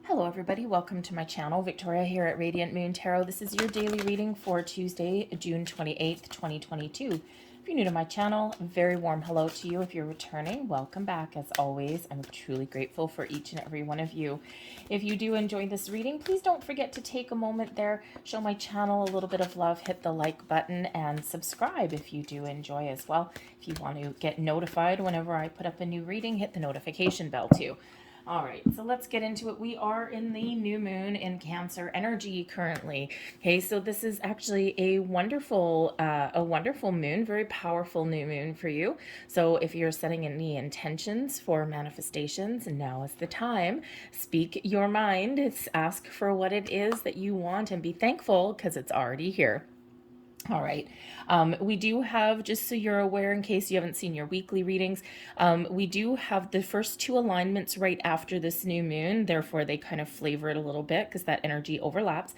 Hello everybody, welcome to my channel. Victoria here at Radiant Moon Tarot. This is your daily reading for Tuesday, June 28th, 2022. If you're new to my channel, a very warm hello to you. If you're returning, welcome back. As always, I'm truly grateful for each and every one of you. If you do enjoy this reading, please don't forget to take a moment there, show my channel a little bit of love, hit the like button, and subscribe if you do enjoy as well. If you want to get notified whenever I put up a new reading, hit the notification bell too. All right, so let's get into it. We are in the new moon in Cancer energy currently. Okay, so this is actually a wonderful moon, very powerful new moon for you. So if you're setting any intentions for manifestations, now is the time. Speak your mind. Ask for what it is that you want and be thankful because it's already here. All right. We do have, just so you're aware, in case you haven't seen your weekly readings, we do have the first two alignments right after this new moon. Therefore, they kind of flavor it a little bit because that energy overlaps.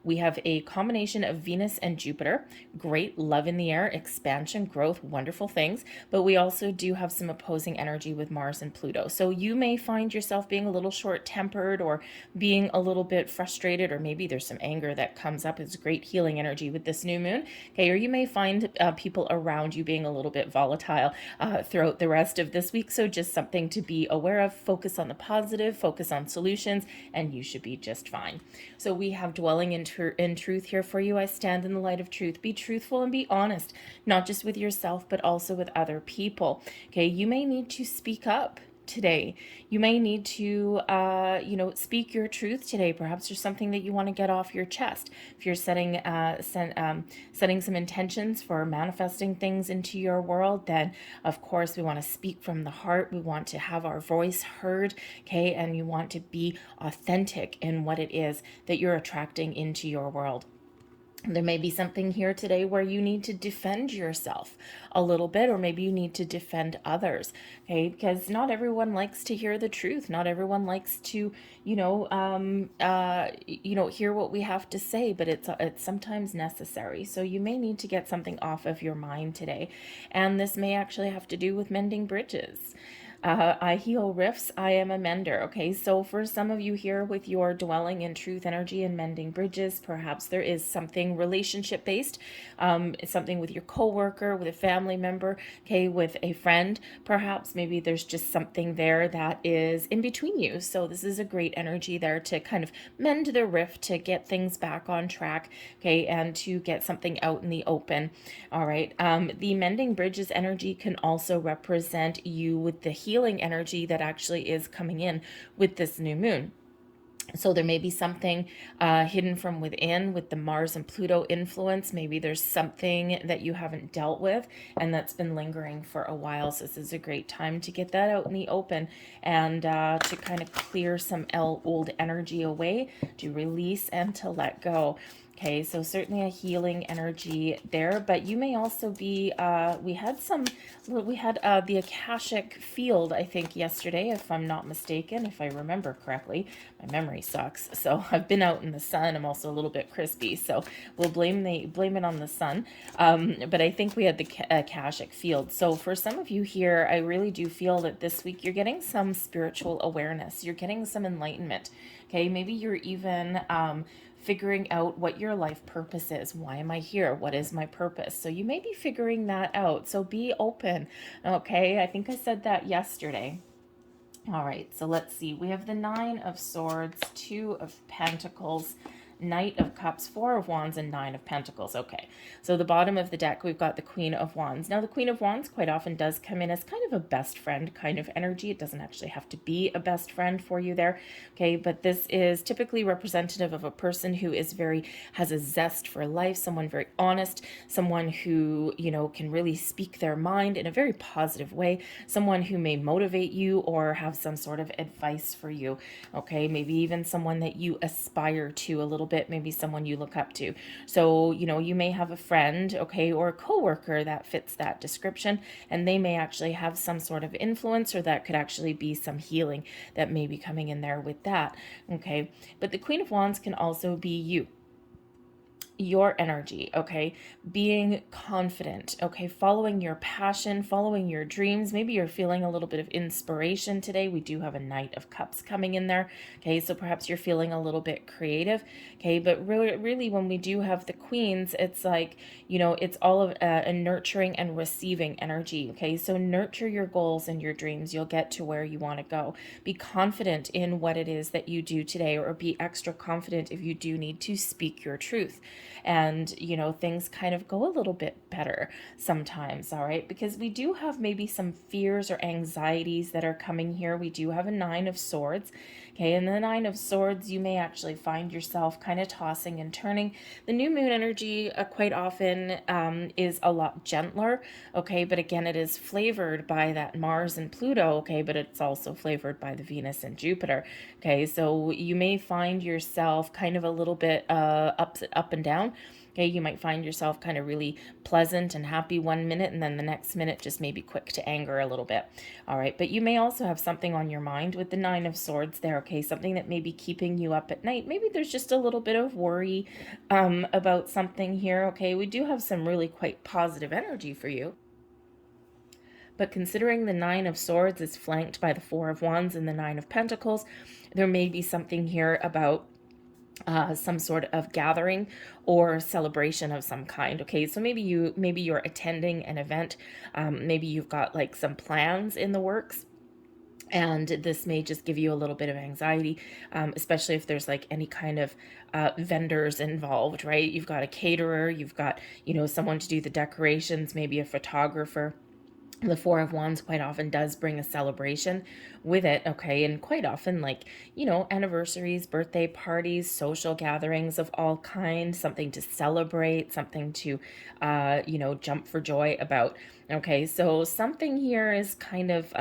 We have a combination of Venus and Jupiter, great love in the air, expansion, growth, wonderful things. But we also do have some opposing energy with Mars and Pluto. So you may find yourself being a little short-tempered or being a little bit frustrated, or maybe there's some anger that comes up. It's great healing energy with this new moon. Okay, or you may find people around you being a little bit volatile throughout the rest of this week. So just something to be aware of. Focus on the positive, focus on solutions, and you should be just fine. So we have dwelling in truth here for you. I stand in the light of truth. Be truthful and be honest, not just with yourself, but also with other people. Okay, you may need to speak up today. You may need to, speak your truth today. Perhaps there's something that you want to get off your chest. If you're setting some intentions for manifesting things into your world, then of course we want to speak from the heart. We want to have our voice heard, okay? And you want to be authentic in what it is that you're attracting into your world. There may be something here today where you need to defend yourself a little bit, or maybe you need to defend others, okay? Because not everyone likes to hear the truth. Not everyone likes to, hear what we have to say, but it's sometimes necessary. So you may need to get something off of your mind today. And this may actually have to do with mending bridges. I heal rifts, I am a mender. Okay, so for some of you here with your dwelling in truth energy and mending bridges, perhaps there is something relationship based, something with your coworker, with a family member, okay, with a friend. Perhaps maybe there's just something there that is in between you. So this is a great energy there to kind of mend the rift, to get things back on track, okay, and to get something out in the open. All right, the mending bridges energy can also represent you with the healing energy that actually is coming in with this new moon. So there may be something hidden from within with the Mars and Pluto influence. Maybe there's something that you haven't dealt with and that's been lingering for a while. So this is a great time to get that out in the open and to kind of clear some old energy away, to release and to let go. Okay, so certainly a healing energy there, but you may also be, we had the Akashic field, I think, yesterday, if I'm not mistaken, if I remember correctly. My memory sucks, so I've been out in the sun. I'm also a little bit crispy, so we'll blame it on the sun. But I think we had the Akashic field. So for some of you here, I really do feel that this week you're getting some spiritual awareness. You're getting some enlightenment. Okay, maybe you're even figuring out what your life purpose is. Why am I here? What is my purpose? So you may be figuring that out. So be open. Okay, I think I said that yesterday. All right, so let's see. We have the Nine of Swords, Two of Pentacles, Knight of Cups, Four of Wands, and Nine of Pentacles. Okay, so the bottom of the deck, we've got the Queen of Wands. Now, the Queen of Wands quite often does come in as kind of a best friend kind of energy. It doesn't actually have to be a best friend for you there, okay? But this is typically representative of a person who is has a zest for life, someone very honest, someone who, can really speak their mind in a very positive way, someone who may motivate you or have some sort of advice for you, okay? Maybe even someone that you aspire to a little bit, maybe someone you look up to. So, you may have a friend, okay, or a coworker that fits that description, and they may actually have some sort of influence, or that could actually be some healing that may be coming in there with that, okay? But the Queen of Wands can also be you. your energy, okay? Being confident, okay? Following your passion, following your dreams. Maybe you're feeling a little bit of inspiration today. We do have a Knight of Cups coming in there, okay? So perhaps you're feeling a little bit creative, okay? But really when we do have the Queens, it's like, it's all of a nurturing and receiving energy, okay? So nurture your goals and your dreams. You'll get to where you want to go. Be confident in what it is that you do today, or be extra confident if you do need to speak your truth. And things kind of go a little bit better sometimes, all right? Because we do have maybe some fears or anxieties that are coming here. We do have a Nine of Swords, okay? And the Nine of Swords, you may actually find yourself kind of tossing and turning. The new moon energy quite often is a lot gentler, okay? But again, it is flavored by that Mars and Pluto, okay? But it's also flavored by the Venus and Jupiter, okay? So you may find yourself kind of a little bit up and down. Okay, you might find yourself kind of really pleasant and happy one minute, and then the next minute just maybe quick to anger a little bit. All right, but you may also have something on your mind with the Nine of Swords there, okay? Something that may be keeping you up at night. Maybe there's just a little bit of worry about something here, okay? We do have some really quite positive energy for you. But considering the Nine of Swords is flanked by the Four of Wands and the Nine of Pentacles, there may be something here about some sort of gathering or celebration of some kind. Okay, so maybe you're attending an event. Maybe you've got like some plans in the works, and this may just give you a little bit of anxiety, especially if there's like any kind of vendors involved, right? You've got a caterer, you've got someone to do the decorations, maybe a photographer. The Four of Wands quite often does bring a celebration with it, okay? And quite often, like, anniversaries, birthday parties, social gatherings of all kinds, something to celebrate, something to, jump for joy about, okay? So something here is kind of,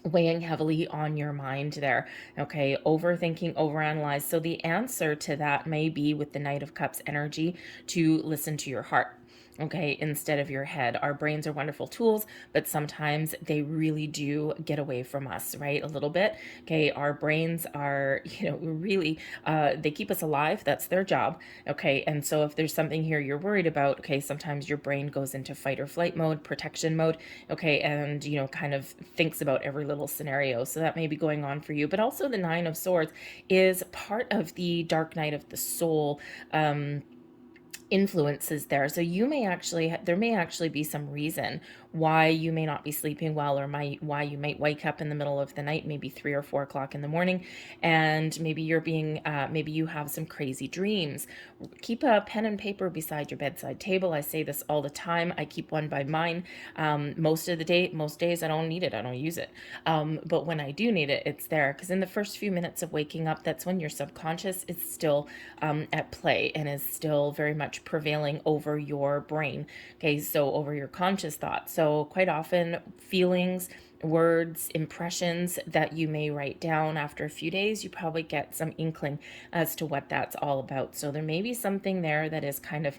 weighing heavily on your mind there, okay? Overthinking, overanalyze. So the answer to that may be, with the Knight of Cups energy, to listen to your heart, okay, instead of your head. Our brains are wonderful tools, but sometimes they really do get away from us, right? A little bit, okay? Our brains are, really, they keep us alive. That's their job, okay? And so if there's something here you're worried about, okay, sometimes your brain goes into fight or flight mode, protection mode, okay, and, kind of thinks about every little scenario. So that may be going on for you. But also the Nine of Swords is part of the dark night of the soul, influences there. So there may actually be some reason why you may not be sleeping well, or why you might wake up in the middle of the night, maybe 3 or 4 o'clock in the morning, and maybe maybe you have some crazy dreams. Keep a pen and paper beside your bedside table. I say this all the time. I keep one by mine. Most days I don't need it. I don't use it. But when I do need it, it's there, because in the first few minutes of waking up, that's when your subconscious is still at play and is still very much prevailing over your brain. Okay, so over your conscious thoughts. So quite often, feelings, words, impressions that you may write down after a few days, you probably get some inkling as to what that's all about. So there may be something there that is kind of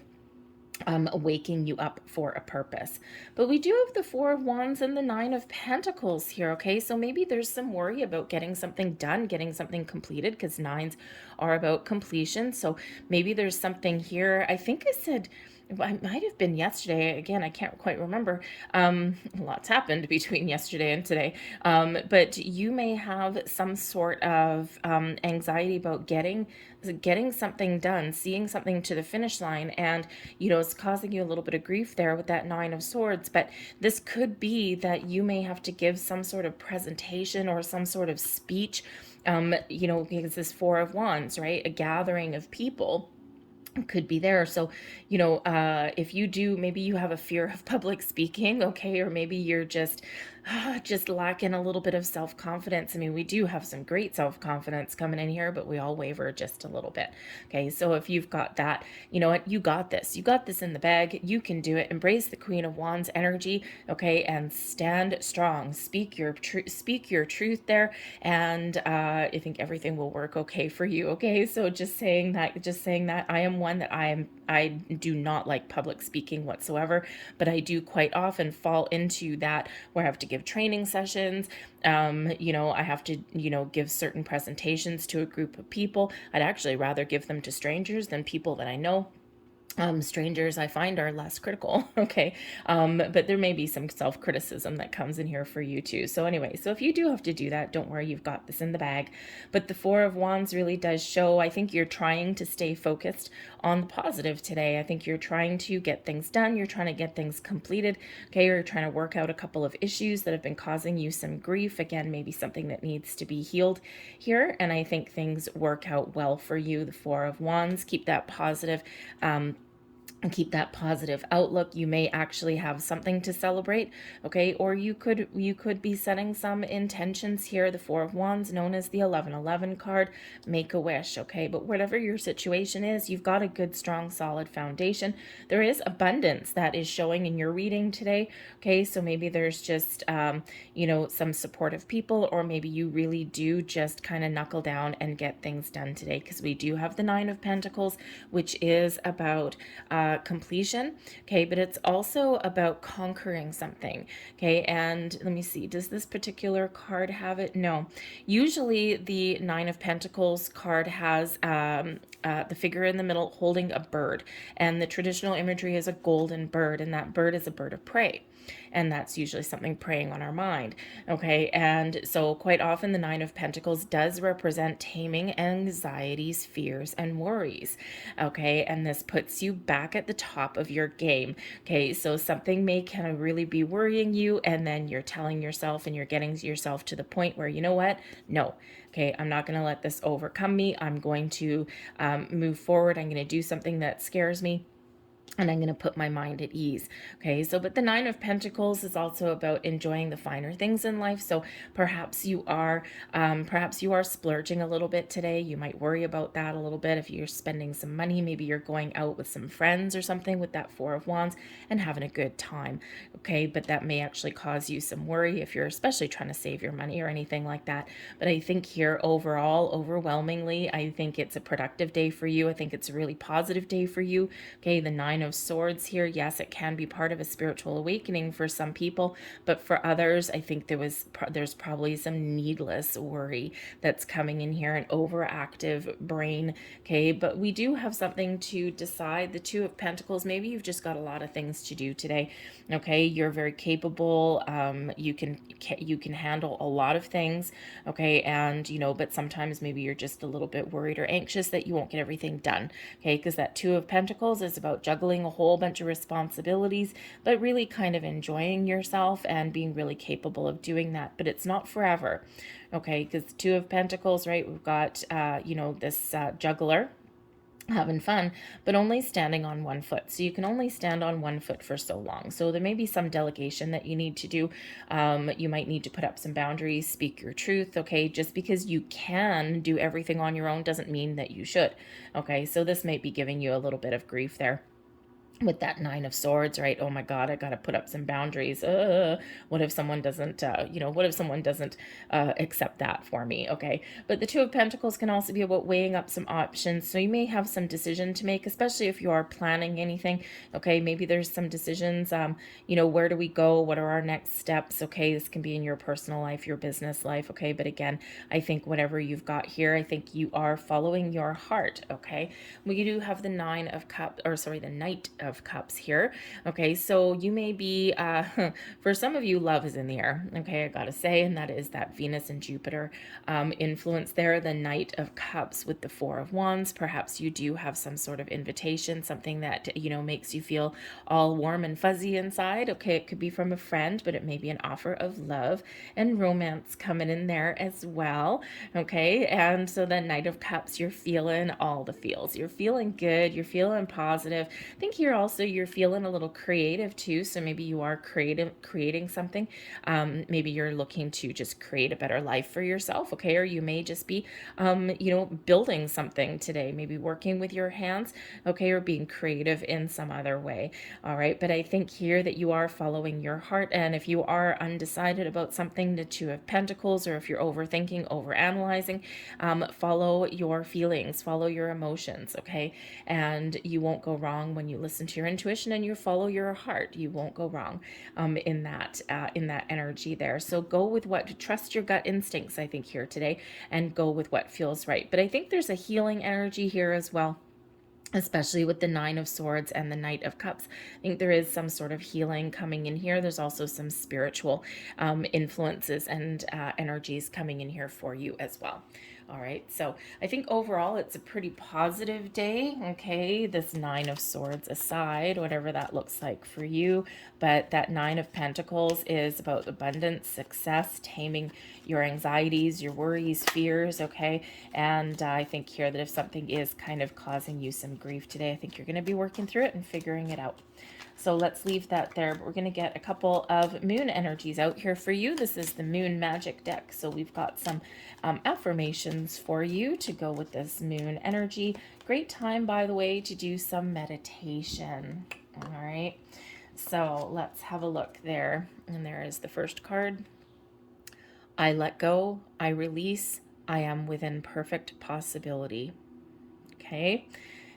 waking you up for a purpose. But we do have the Four of Wands and the Nine of Pentacles here, okay? So maybe there's some worry about getting something done, getting something completed, because nines are about completion. So maybe there's something here. I think I said, it might have been yesterday. Again, I can't quite remember. Lots happened between yesterday and today. But you may have some sort of anxiety about getting something done, seeing something to the finish line, and it's causing you a little bit of grief there with that Nine of Swords. But this could be that you may have to give some sort of presentation or some sort of speech, because this Four of Wands, right? A gathering of people could be there. So, if you do, maybe you have a fear of public speaking, okay, or maybe you're just lacking a little bit of self-confidence. I mean, we do have some great self-confidence coming in here, but we all waver just a little bit. Okay, so if you've got that, you know what, you got this in the bag. You can do it. Embrace the Queen of Wands energy, okay, and stand strong. Speak your truth there, and I think everything will work okay for you. Okay, so just saying that I am one that I do not like public speaking whatsoever, but I do quite often fall into that where I have to give training sessions. I have to, give certain presentations to a group of people. I'd actually rather give them to strangers than people that I know. Strangers I find are less critical. Okay. But there may be some self-criticism that comes in here for you too. So anyway, so if you do have to do that, don't worry, you've got this in the bag. But the Four of Wands really does show, I think you're trying to stay focused on the positive today. I think you're trying to get things done. You're trying to get things completed. Okay. You're trying to work out a couple of issues that have been causing you some grief. Again, maybe something that needs to be healed here. And I think things work out well for you. The Four of Wands, keep that positive, and keep that positive outlook. You may actually have something to celebrate, okay? Or you could be setting some intentions here. The Four of Wands, known as the 1111 card, make a wish, okay? But whatever your situation is, you've got a good, strong, solid foundation. There is abundance that is showing in your reading today, okay? So maybe there's just, some supportive people, or maybe you really do just kind of knuckle down and get things done today, because we do have the Nine of Pentacles, which is about completion, okay, but it's also about conquering something, okay. And let me see, does this particular card have it? No. Usually the Nine of Pentacles card has the figure in the middle holding a bird, and the traditional imagery is a golden bird, and that bird is a bird of prey. And that's usually something preying on our mind, okay? And so quite often the Nine of Pentacles does represent taming anxieties, fears, and worries, okay? And this puts you back at the top of your game, okay? So something may kind of really be worrying you, and then you're telling yourself and you're getting yourself to the point where, you know what? No. Okay, I'm not going to let this overcome me. I'm going to move forward. I'm going to do something that scares me, and I'm going to put my mind at ease. Okay, so but the Nine of Pentacles is also about enjoying the finer things in life. So perhaps you are splurging a little bit today. You might worry about that a little bit if you're spending some money. Maybe you're going out with some friends or something with that Four of Wands and having a good time. Okay, but that may actually cause you some worry if you're especially trying to save your money or anything like that. But I think here overall, overwhelmingly, I think it's a productive day for you. I think it's a really positive day for you. Okay, the Nine of Swords here, yes, it can be part of a spiritual awakening for some people, but for others, I think there's probably some needless worry that's coming in here, an overactive brain. Okay, but we do have something to decide. The Two of Pentacles, maybe you've just got a lot of things to do today. Okay, you're very capable. You can handle a lot of things. Okay, and but sometimes maybe you're just a little bit worried or anxious that you won't get everything done. Okay, because that Two of Pentacles is about juggling a whole bunch of responsibilities, but really kind of enjoying yourself and being really capable of doing that. But it's not forever. Okay, because Two of Pentacles, right? We've got this juggler having fun, but only standing on one foot. So you can only stand on one foot for so long. So there may be some delegation that you need to do. You might need to put up some boundaries, speak your truth. Okay, just because you can do everything on your own doesn't mean that you should. Okay, so this might be giving you a little bit of grief there with that Nine of Swords, right? Oh my God, I got to put up some boundaries. What if someone doesn't, accept that for me? Okay. But the Two of Pentacles can also be about weighing up some options. So you may have some decision to make, especially if you are planning anything. Okay. Maybe there's some decisions, where do we go? What are our next steps? Okay. This can be in your personal life, your business life. Okay. But again, I think whatever you've got here, I think you are following your heart. Okay. We do have the Nine of Cups, the Knight of Cups here. Okay, so you may be, for some of you, love is in the air. Okay, I gotta say, and that is that Venus and Jupiter influence there. The Knight of Cups with the Four of Wands. Perhaps you do have some sort of invitation, something that makes you feel all warm and fuzzy inside. Okay, it could be from a friend, but it may be an offer of love and romance coming in there as well. Okay, and so the Knight of Cups, you're feeling all the feels. You're feeling good. You're feeling positive. I think here also you're feeling a little creative too. So maybe you are creating something. Maybe you're looking to just create a better life for yourself. Okay, or you may just be, building something today. Maybe working with your hands. Okay, or being creative in some other way. All right, but I think here that you are following your heart, and if you are undecided about something, the Two of Pentacles, or if you're overthinking, overanalyzing, follow your feelings, follow your emotions. Okay, and you won't go wrong when you listen to your intuition and you follow your heart. You won't go wrong in that energy there. So go with trust your gut instincts, I think, here today, and go with what feels right. But I think there's a healing energy here as well. especially with the Nine of Swords and the Knight of Cups. I think there is some sort of healing coming in here. There's also some spiritual influences and energies coming in here for you as well. All right, so I think overall it's a pretty positive day, okay? This Nine of Swords aside, whatever that looks like for you. But that Nine of Pentacles is about abundance, success, taming your anxieties, your worries, fears, okay? And I think here that if something is kind of causing you some grief today, I think you're going to be working through it and figuring it out. So let's leave that there. But we're going to get a couple of moon energies out here for you. This is the Moon Magic deck. So we've got some affirmations for you to go with this moon energy. Great time, by the way, to do some meditation. All right. So let's have a look there. And there is the first card. I let go. I release. I am within perfect possibility. Okay.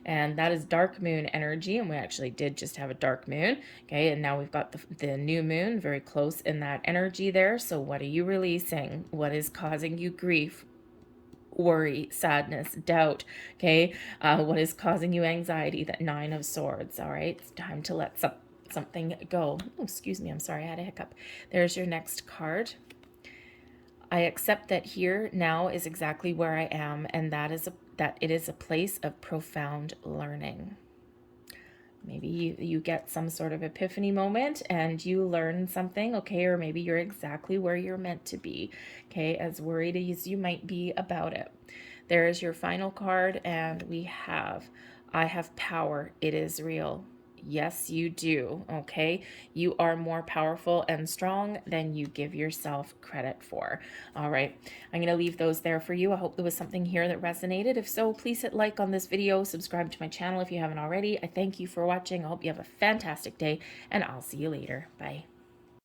And that is dark moon energy, and we actually did just have a dark moon. Okay, and now we've got the new moon very close in that energy there. So what are you releasing? What is causing you grief, worry, sadness, doubt? Okay, what is causing you anxiety? That Nine of Swords. All right, it's time to let something go. Oh, excuse me, I'm sorry, I had a hiccup. There's your next card. I accept that here now is exactly where I am, and that it is a place of profound learning. Maybe you get some sort of epiphany moment and you learn something, okay? Or maybe you're exactly where you're meant to be, okay? As worried as you might be about it. There is your final card, and we have, I have power. It is real. Yes, you do, okay? You are more powerful and strong than you give yourself credit for. All right, I'm going to leave those there for you. I hope there was something here that resonated. If so, please hit like on this video, subscribe to my channel if you haven't already. I thank you for watching. I hope you have a fantastic day, and I'll see you later. Bye.